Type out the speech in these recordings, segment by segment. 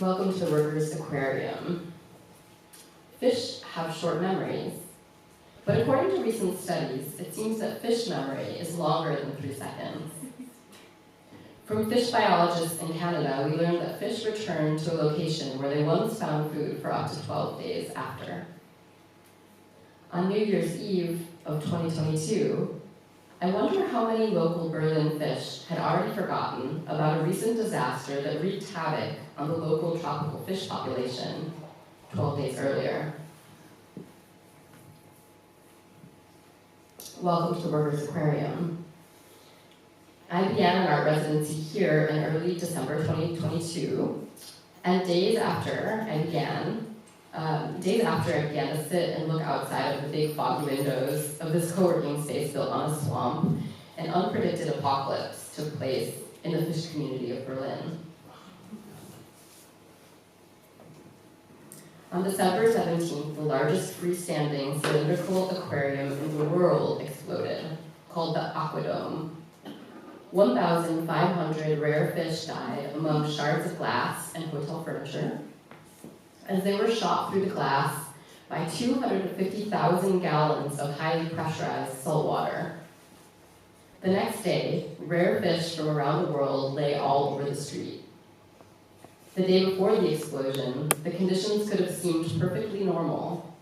Welcome to the Workers Aquarium. Fish have short memories, but according to recent studies, it seems that fish memory is longer than 3 seconds. From fish biologists in Canada, we learned that fish return to a location where they once found food for up to 12 days after. On New Year's Eve of 2022, I wonder how many local Berlin fish had already forgotten about a recent disaster that wreaked havoc on the local tropical fish population 12 days earlier. Welcome to the Workers Aquarium. I began an art residency here in early December 2022, and days after I began to sit and look outside of the big foggy windows of this co-working space built on a swamp, an unpredicted apocalypse took place in the fish community of Berlin. On December 17th, the largest freestanding cylindrical aquarium in the world exploded, called the Aquadome. 1,500 rare fish died among shards of glass and hotel furniture, as they were shot through the glass by 250,000 gallons of highly pressurized salt water. The next day, rare fish from around the world lay all over the street. The day before the explosion, the conditions could have seemed perfectly normal.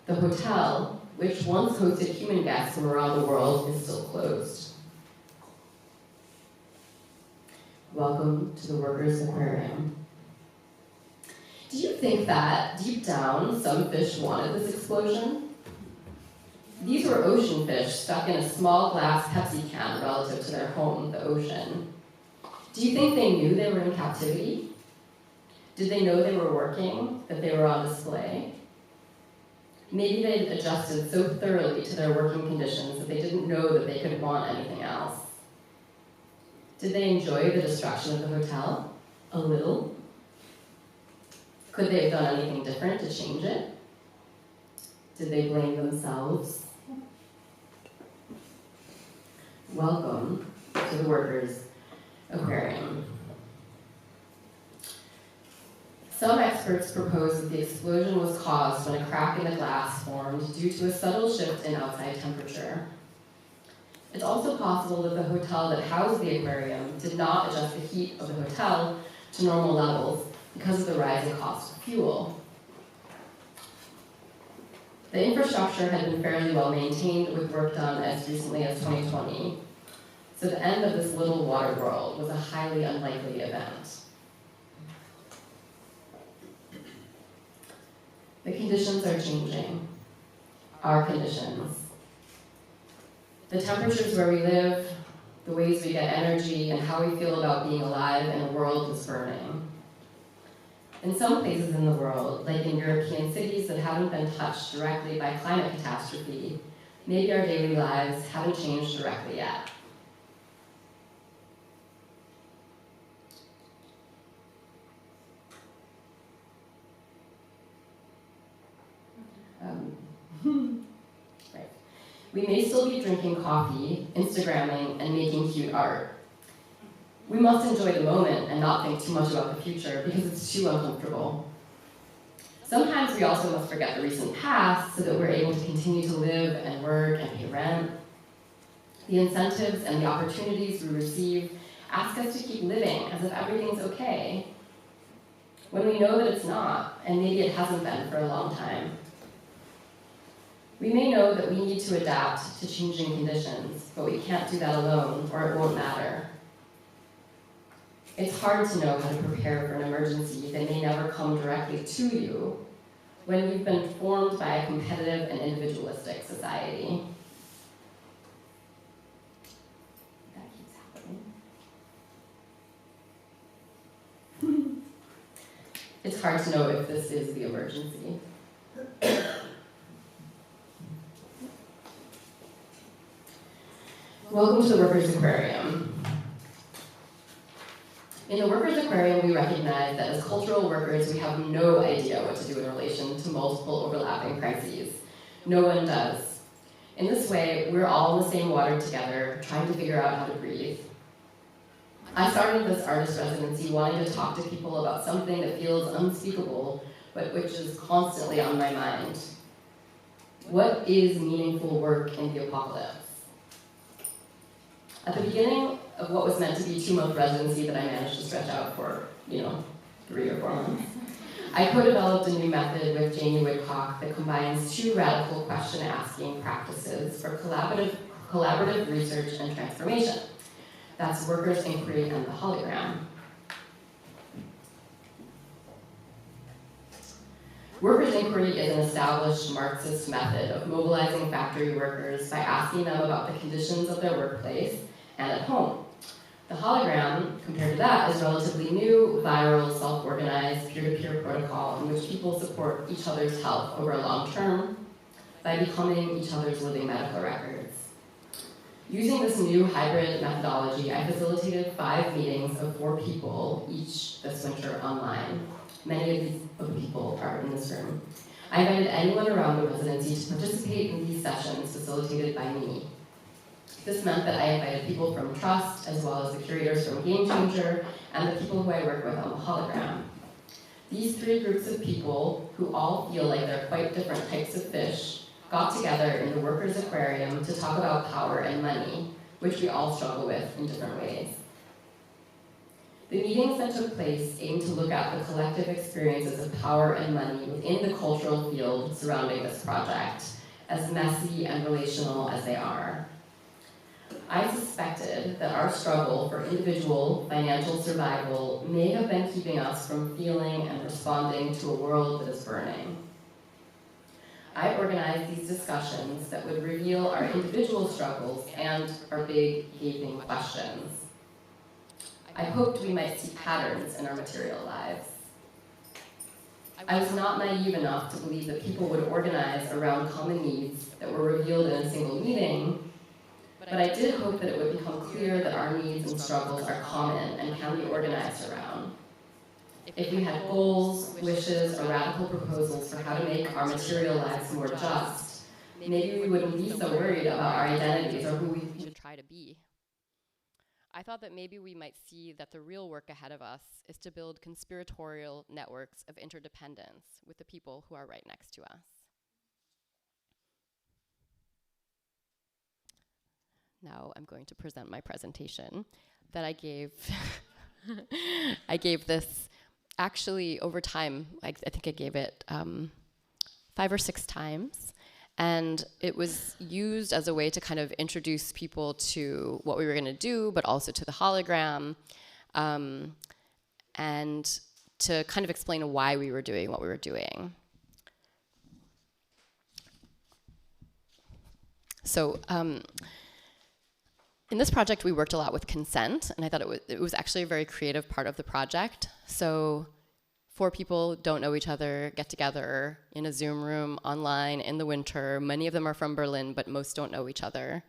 The hotel, which once hosted human guests from around the world, is still closed. Welcome to the Workers Aquarium. Do you think that, deep down, some fish wanted this explosion? These were ocean fish stuck in a small glass Pepsi can relative to their home, the ocean. Do you think they knew they were in captivity? Did they know they were working, that they were on display? Maybe they'd adjusted so thoroughly to their working conditions that they didn't know that they could want anything else. Did they enjoy the destruction of the hotel? A little? Could they have done anything different to change it? Did they blame themselves? Welcome to the Workers Aquarium. Some experts propose that the explosion was caused when a crack in the glass formed due to a subtle shift in outside temperature. It's also possible that the hotel that housed the aquarium did not adjust the heat of the hotel to normal levels because of the rising cost of fuel. The infrastructure had been fairly well maintained with work done as recently as 2020, so the end of this little water world was a highly unlikely event. The conditions are changing, our conditions. The temperatures where we live, the ways we get energy, and how we feel about being alive in a world that's burning. In some places in the world, like in European cities that haven't been touched directly by climate catastrophe, maybe our daily lives haven't changed directly yet. Right. We may still be drinking coffee, Instagramming, and making cute art. We must enjoy the moment and not think too much about the future because it's too uncomfortable. Sometimes we also must forget the recent past so that we're able to continue to live and work and pay rent. The incentives and the opportunities we receive ask us to keep living as if everything's okay, when we know that it's not, and maybe it hasn't been for a long time. We may know that we need to adapt to changing conditions, but we can't do that alone or it won't matter. It's hard to know how to prepare for an emergency that may never come directly to you when you've been formed by a competitive and individualistic society. That keeps happening. It's hard to know if this is the emergency. Welcome to the Workers Aquarium. In the Workers Aquarium, we recognize that as cultural workers, we have no idea what to do in relation to multiple overlapping crises. No one does. In this way, we're all in the same water together, trying to figure out how to breathe. I started this artist residency wanting to talk to people about something that feels unspeakable, but which is constantly on my mind. What is meaningful work in the apocalypse? At the beginning of what was meant to be a 2-month residency that I managed to stretch out for, 3 or 4 months, I co-developed a new method with Jamie Woodcock that combines 2 radical question-asking practices for collaborative research and transformation. That's workers' inquiry and the hologram. Workers' inquiry is an established Marxist method of mobilizing factory workers by asking them about the conditions of their workplace and at home. The hologram, compared to that, is relatively new, viral, self-organized, peer-to-peer protocol in which people support each other's health over a long term by becoming each other's living medical records. Using this new hybrid methodology, I facilitated 5 meetings of 4 people each this winter online. Many of the people are in this room. I invited anyone around the residency to participate in these sessions facilitated by me. This meant that I invited people from Trust, as well as the curators from GameChanger, and the people who I work with on the hologram. These 3 groups of people, who all feel like they're quite different types of fish, got together in the Workers Aquarium to talk about power and money, which we all struggle with in different ways. The meetings that took place aimed to look at the collective experiences of power and money within the cultural field surrounding this project, as messy and relational as they are. I suspected that our struggle for individual financial survival may have been keeping us from feeling and responding to a world that is burning. I organized these discussions that would reveal our individual struggles and our big, gaping questions. I hoped we might see patterns in our material lives. I was not naive enough to believe that people would organize around common needs that were revealed in a single meeting, but I did hope that it would become clear that our needs and struggles are common and can be organized around. If we had goals, wishes, or radical proposals for how to make our material lives more just, maybe we wouldn't be so worried about our identities or who we should try to be. I thought that maybe we might see that the real work ahead of us is to build conspiratorial networks of interdependence with the people who are right next to us. Now I'm going to present my presentation that I gave. I gave this actually over time. I think I gave it 5 or 6 times. And it was used as a way to kind of introduce people to what we were going to do, but also to the hologram, and to kind of explain why we were doing what we were doing. So in this project, we worked a lot with consent, and I thought it was actually a very creative part of the project. So 4 people don't know each other, get together in a Zoom room online in the winter. Many of them are from Berlin, but most don't know each other.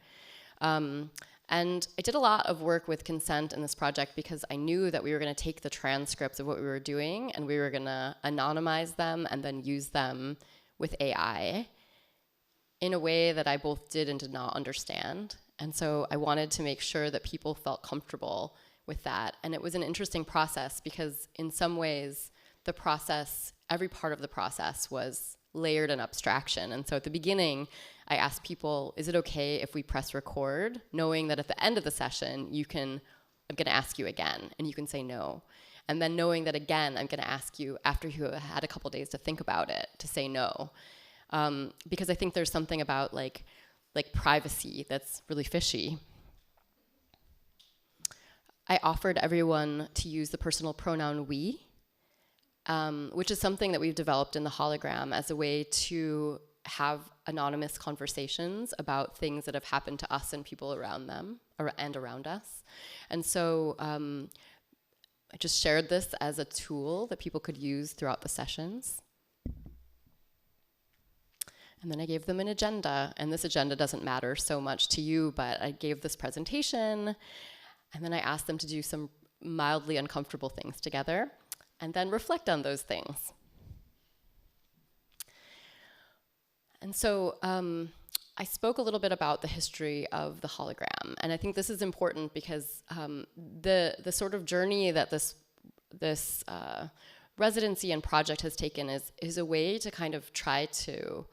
And I did a lot of work with consent in this project because I knew that we were going to take the transcripts of what we were doing and we were going to anonymize them and then use them with AI in a way that I both did and did not understand. And so I wanted to make sure that people felt comfortable with that. And it was an interesting process because in some ways, the process, every part of the process was layered in abstraction. And so at the beginning, I asked people, is it okay if we press record, knowing that at the end of the session, I'm going to ask you again, and you can say no. And then knowing that again, I'm going to ask you after you have had a couple days to think about it, to say no. Because I think there's something about like privacy that's really fishy. I offered everyone to use the personal pronoun we, which is something that we've developed in the hologram as a way to have anonymous conversations about things that have happened to us and people around them and around us. And so I just shared this as a tool that people could use throughout the sessions. And then I gave them an agenda, and this agenda doesn't matter so much to you, but I gave this presentation, and then I asked them to do some mildly uncomfortable things together, and then reflect on those things. And so I spoke a little bit about the history of the hologram, and I think this is important because the sort of journey that this residency and project has taken is a way to kind of try to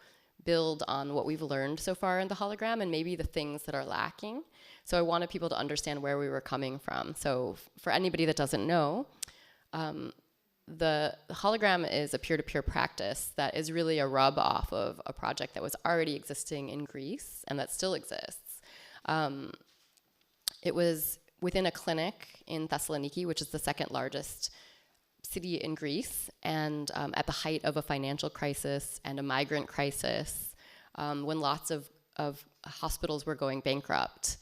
build on what we've learned so far in the hologram and maybe the things that are lacking. So I wanted people to understand where we were coming from. So for anybody that doesn't know, the hologram is a peer-to-peer practice that is really a rub off of a project that was already existing in Greece and that still exists. It was within a clinic in Thessaloniki, which is the second largest city in Greece, and at the height of a financial crisis and a migrant crisis, when lots of hospitals were going bankrupt,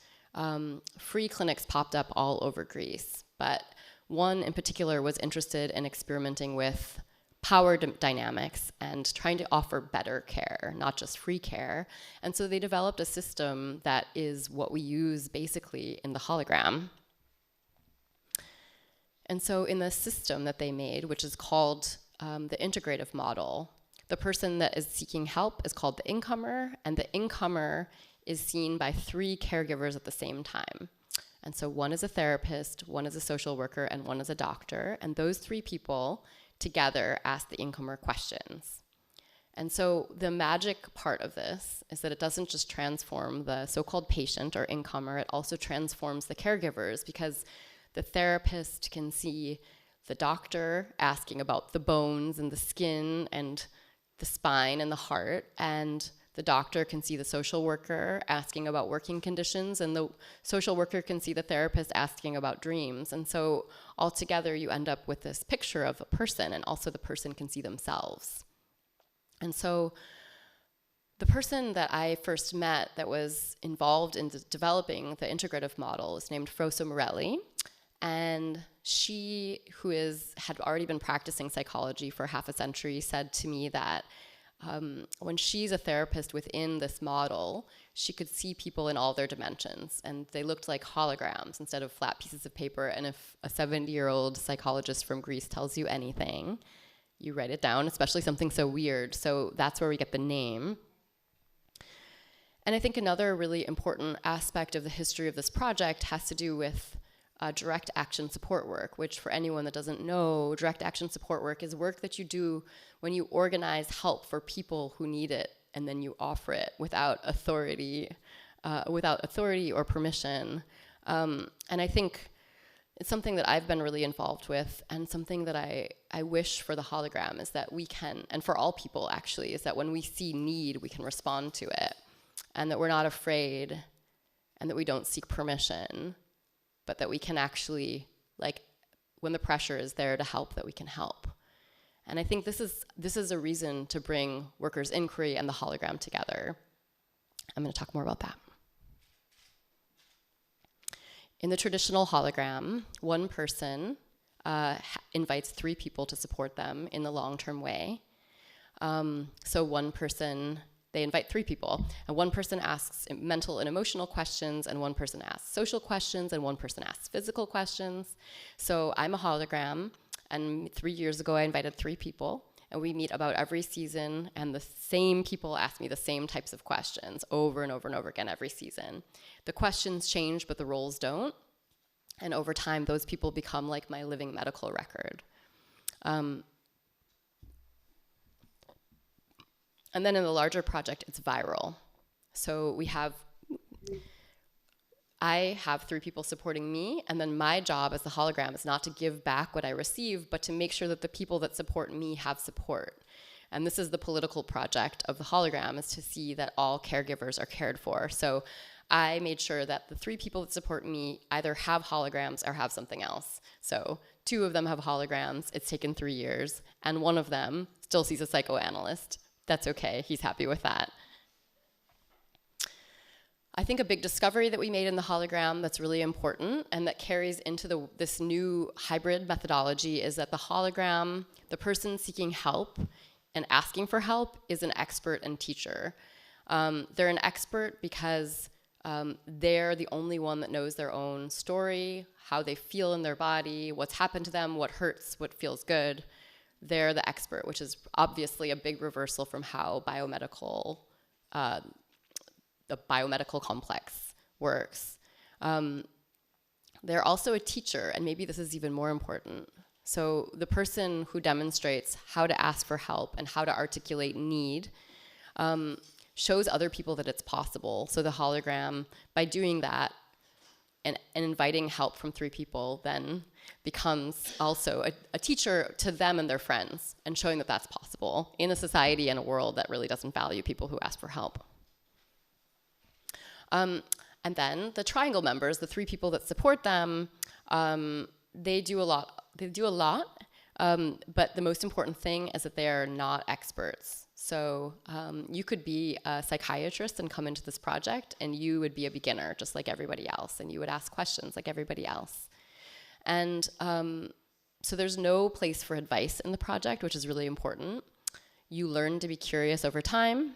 free clinics popped up all over Greece. But one in particular was interested in experimenting with power dynamics and trying to offer better care, not just free care. And so they developed a system that is what we use basically in the hologram. And so in the system that they made, which is called the integrative model, the person that is seeking help is called the incomer, and the incomer is seen by 3 caregivers at the same time. And so one is a therapist, one is a social worker, and one is a doctor. And those 3 people together ask the incomer questions. And so the magic part of this is that it doesn't just transform the so-called patient or incomer, it also transforms the caregivers, because the therapist can see the doctor asking about the bones and the skin and the spine and the heart, and the doctor can see the social worker asking about working conditions, and the social worker can see the therapist asking about dreams. And so altogether you end up with this picture of a person, and also the person can see themselves. And so the person that I first met that was involved in developing the integrative model is named Froso Morelli. And she, who had already been practicing psychology for half a century, said to me that when she's a therapist within this model, she could see people in all their dimensions, and they looked like holograms instead of flat pieces of paper. And if a 70-year-old psychologist from Greece tells you anything, you write it down, especially something so weird. So that's where we get the name. And I think another really important aspect of the history of this project has to do with direct action support work, which for anyone that doesn't know, direct action support work is work that you do when you organize help for people who need it, and then you offer it without authority or permission. And I think it's something that I've been really involved with, and something that I wish for the hologram is that we can, and for all people actually, is that when we see need, we can respond to it, and that we're not afraid, and that we don't seek permission, but that we can actually, like, when the pressure is there to help, that we can help. And I think this is a reason to bring workers' inquiry and the hologram together. I'm going to talk more about that. In the traditional hologram, one person invites 3 people to support them in the long-term way. So one person, they invite 3 people, and one person asks mental and emotional questions, and one person asks social questions, and one person asks physical questions. So I'm a hologram, and 3 years ago I invited 3 people, and we meet about every season, and the same people ask me the same types of questions over and over and over again every season. The questions change, but the roles don't, and over time those people become like my living medical record. And then in the larger project, it's viral. So I have 3 people supporting me, and then my job as the hologram is not to give back what I receive, but to make sure that the people that support me have support. And this is the political project of the hologram, is to see that all caregivers are cared for. So I made sure that the 3 people that support me either have holograms or have something else. So 2 of them have holograms, it's taken 3 years, and one of them still sees a psychoanalyst. That's okay, he's happy with that. I think a big discovery that we made in the hologram that's really important and that carries into this new hybrid methodology is that the hologram, the person seeking help and asking for help, is an expert and teacher. They're an expert because they're the only one that knows their own story, how they feel in their body, what's happened to them, what hurts, what feels good. They're the expert, which is obviously a big reversal from how biomedical the biomedical complex works. They're also a teacher, and maybe this is even more important. So the person who demonstrates how to ask for help and how to articulate need shows other people that it's possible. So the hologram, by doing that and inviting help from 3 people, then becomes also a teacher to them and their friends, and showing that that's possible in a society and a world that really doesn't value people who ask for help. And then the triangle members, the 3 people that support them, they do a lot. But the most important thing is that they are not experts. So you could be a psychiatrist and come into this project, and you would be a beginner just like everybody else, and you would ask questions like everybody else. And so there's no place for advice in the project, which is really important. You learn to be curious over time.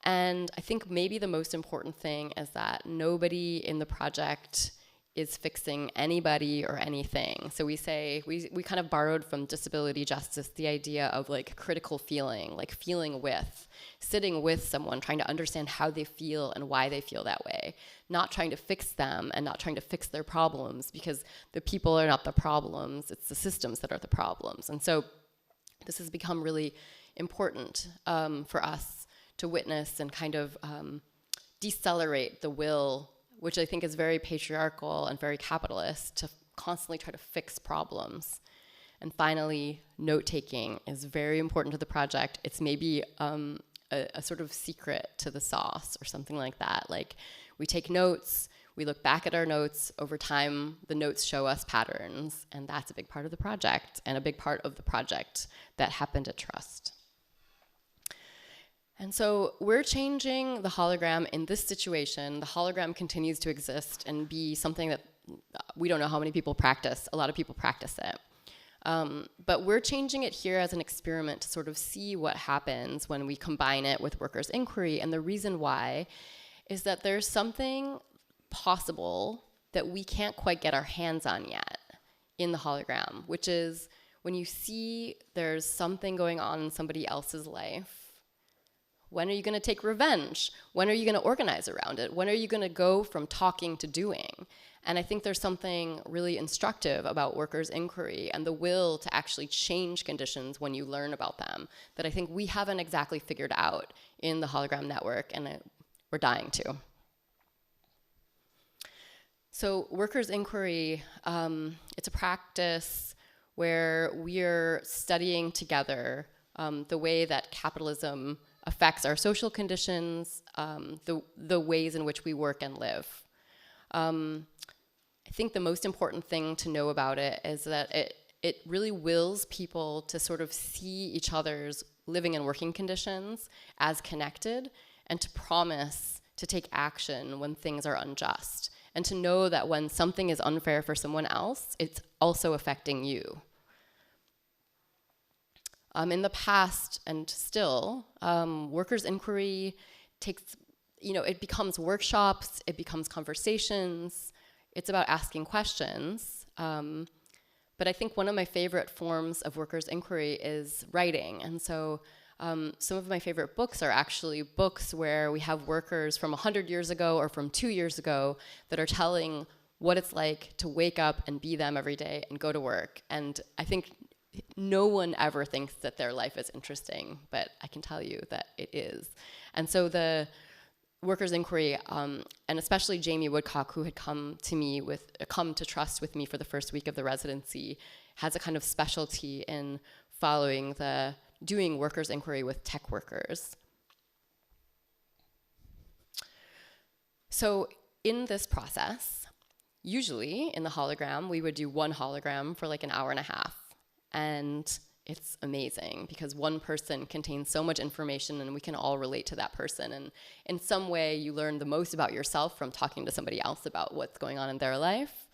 And I think maybe the most important thing is that nobody in the project is fixing anybody or anything. So we say, we kind of borrowed from disability justice the idea of like critical feeling, like feeling with, sitting with someone, trying to understand how they feel and why they feel that way, not trying to fix them and not trying to fix their problems, because the people are not the problems, it's the systems that are the problems. And so this has become really important for us to witness and kind of decelerate the will, which I think is very patriarchal and very capitalist, to constantly try to fix problems. And finally, note-taking is very important to the project. It's maybe a sort of secret to the sauce or something like that. Like, we take notes, we look back at our notes. Over time, the notes show us patterns, and that's a big part of the project, and a big part of the project that happened at Trust. And so we're changing the hologram in this situation. The hologram continues to exist and be something that we don't know how many people practice. A lot of people practice it. But we're changing it here as an experiment to sort of see what happens when we combine it with workers' inquiry. And the reason why is that there's something possible that we can't quite get our hands on yet in the hologram, which is when you see there's something going on in somebody else's life. When are you going to take revenge? When are you going to organize around it? When are you going to go from talking to doing? And I think there's something really instructive about workers' inquiry and the will to actually change conditions when you learn about them that I think we haven't exactly figured out in the hologram network, and we're dying to. So workers' inquiry, it's a practice where we're studying together the way that capitalism affects our social conditions, the ways in which we work and live. I think the most important thing to know about it is that it really wills people to sort of see each other's living and working conditions as connected, and to promise to take action when things are unjust, and to know that when something is unfair for someone else, it's also affecting you. In the past and still, workers' inquiry takes, it becomes workshops, it becomes conversations, it's about asking questions. But I think one of my favorite forms of workers' inquiry is writing. And so some of my favorite books are actually books where we have workers from 100 years ago or from 2 years ago that are telling what it's like to wake up and be them every day and go to work. And I think no one ever thinks that their life is interesting, but I can tell you that it is. And so the workers' inquiry, and especially Jamie Woodcock, who had come to Trust with me for the first week of the residency, has a kind of specialty in doing workers' inquiry with tech workers. So in this process, usually in the hologram, we would do one hologram for like an hour and a half. And it's amazing because one person contains so much information and we can all relate to that person. And in some way, you learn the most about yourself from talking to somebody else about what's going on in their life.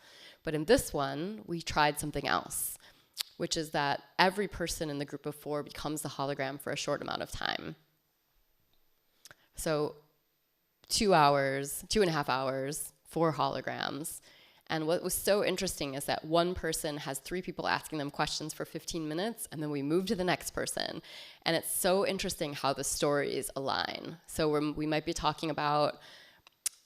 But in this one, we tried something else, which is that every person in the group of 4 becomes the hologram for a short amount of time. So 2 hours, 2.5 hours, 4 holograms. And what was so interesting is that one person has 3 people asking them questions for 15 minutes, and then we move to the next person. And it's so interesting how the stories align. So we might be talking about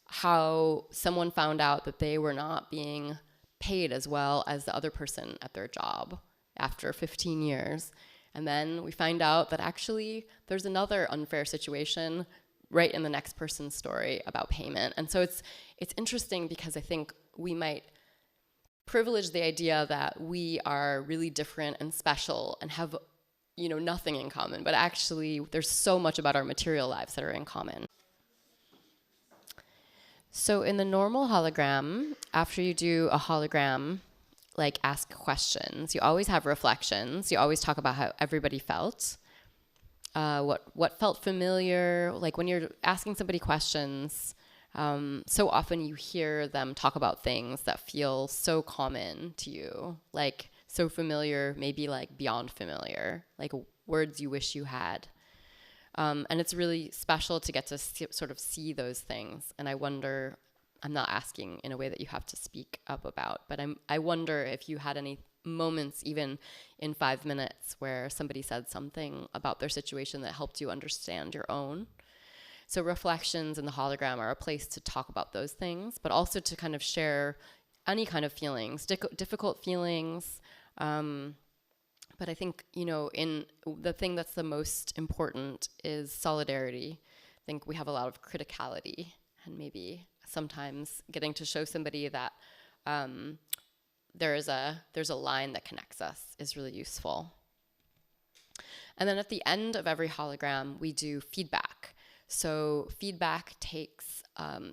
how someone found out that they were not being paid as well as the other person at their job after 15 years. And then we find out that actually there's another unfair situation right in the next person's story about payment. And so it's interesting because I think we might privilege the idea that we are really different and special and have, nothing in common, but actually there's so much about our material lives that are in common. So in the normal hologram, after you do a hologram, like ask questions, you always have reflections. You always talk about how everybody felt. What felt familiar, like when you're asking somebody questions, so often you hear them talk about things that feel so common to you, like so familiar, maybe like beyond familiar, like words you wish you had. And it's really special to get to sort of see those things. And I wonder, I'm not asking in a way that you have to speak up about, but I wonder if you had any moments, even in 5 minutes, where somebody said something about their situation that helped you understand your own. So reflections in the hologram are a place to talk about those things, but also to kind of share any kind of feelings, difficult feelings. But I think, in the thing that's the most important is solidarity. I think we have a lot of criticality, and maybe sometimes getting to show somebody that there's a line that connects us is really useful. And then at the end of every hologram, we do feedback. So feedback takes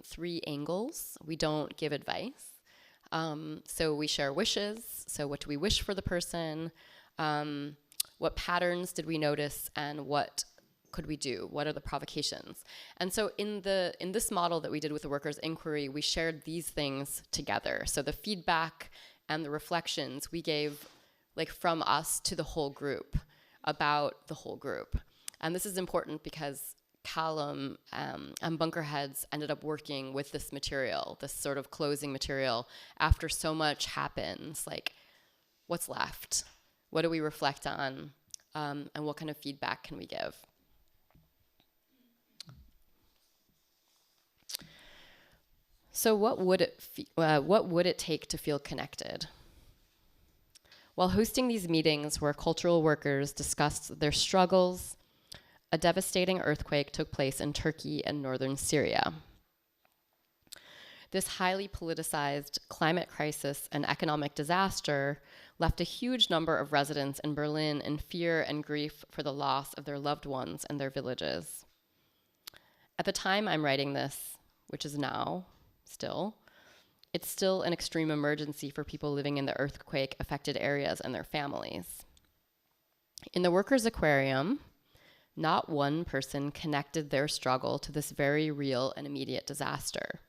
3 angles. We don't give advice. So we share wishes. So what do we wish for the person? What patterns did we notice, and what could we do? What are the provocations? And so in this model that we did with the workers' inquiry, we shared these things together. So the feedback and the reflections we gave, like, from us to the whole group, about the whole group. And this is important because Callum and Bunkerheads ended up working with this material, this sort of closing material, after so much happens. Like, what's left? What do we reflect on? And what kind of feedback can we give? So what would it take to feel connected? While hosting these meetings where cultural workers discussed their struggles, a devastating earthquake took place in Turkey and northern Syria. This highly politicized climate crisis and economic disaster left a huge number of residents in Berlin in fear and grief for the loss of their loved ones and their villages. At the time I'm writing this, which is now, it's still an extreme emergency for people living in the earthquake-affected areas and their families. In the Workers Aquarium, not one person connected their struggle to this very real and immediate disaster.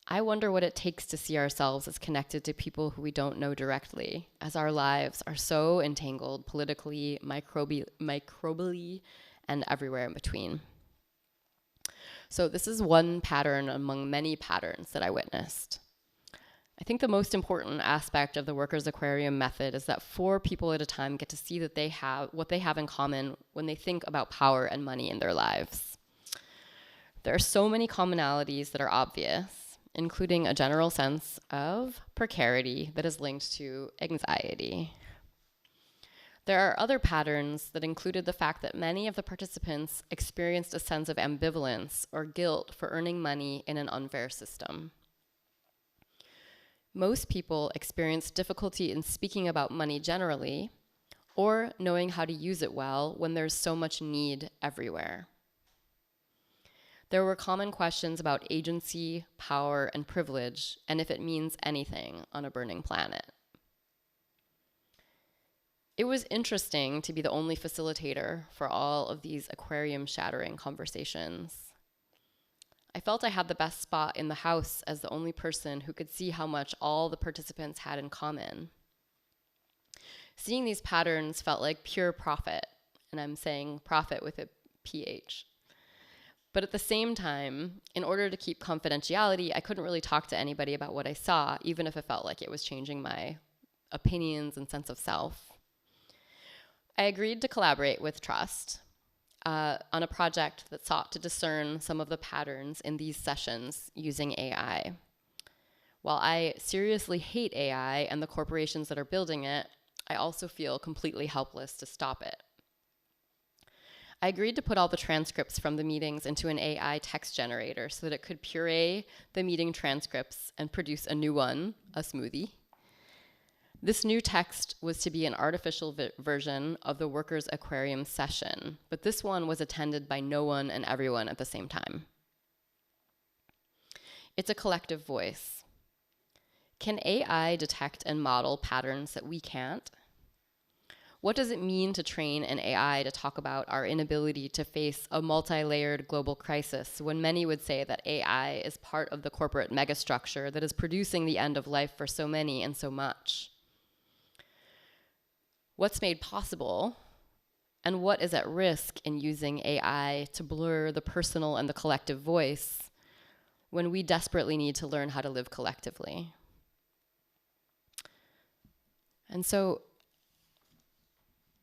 I wonder what it takes to see ourselves as connected to people who we don't know directly, as our lives are so entangled politically, microbially, and everywhere in between. So this is one pattern among many patterns that I witnessed. I think the most important aspect of the Workers Aquarium method is that 4 people at a time get to see that they have what they have in common when they think about power and money in their lives. There are so many commonalities that are obvious, including a general sense of precarity that is linked to anxiety. There are other patterns that included the fact that many of the participants experienced a sense of ambivalence or guilt for earning money in an unfair system. Most people experience difficulty in speaking about money generally, or knowing how to use it well when there's so much need everywhere. There were common questions about agency, power, and privilege, and if it means anything on a burning planet. It was interesting to be the only facilitator for all of these aquarium-shattering conversations. I felt I had the best spot in the house as the only person who could see how much all the participants had in common. Seeing these patterns felt like pure profit, and I'm saying profit with a PH. But at the same time, in order to keep confidentiality, I couldn't really talk to anybody about what I saw, even if it felt like it was changing my opinions and sense of self. I agreed to collaborate with Trust on a project that sought to discern some of the patterns in these sessions using AI. While I seriously hate AI and the corporations that are building it, I also feel completely helpless to stop it. I agreed to put all the transcripts from the meetings into an AI text generator so that it could puree the meeting transcripts and produce a new one, a smoothie. This new text was to be an artificial version of the Workers Aquarium session, but this one was attended by no one and everyone at the same time. It's a collective voice. Can AI detect and model patterns that we can't? What does it mean to train an AI to talk about our inability to face a multi-layered global crisis when many would say that AI is part of the corporate megastructure that is producing the end of life for so many and so much? What's made possible, and what is at risk in using AI to blur the personal and the collective voice when we desperately need to learn how to live collectively? And so,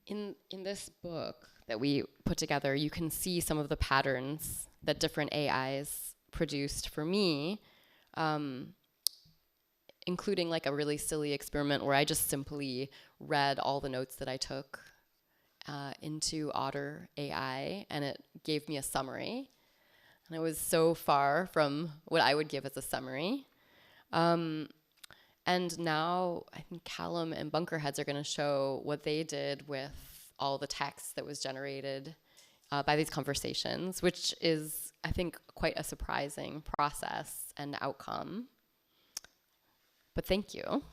in this book that we put together, you can see some of the patterns that different AIs produced for me, including like a really silly experiment where I just simply read all the notes that I took into Otter AI, and it gave me a summary. And it was so far from what I would give as a summary. And now I think Callum and Bunkerheads are going to show what they did with all the text that was generated by these conversations, which is, I think, quite a surprising process and outcome. But thank you.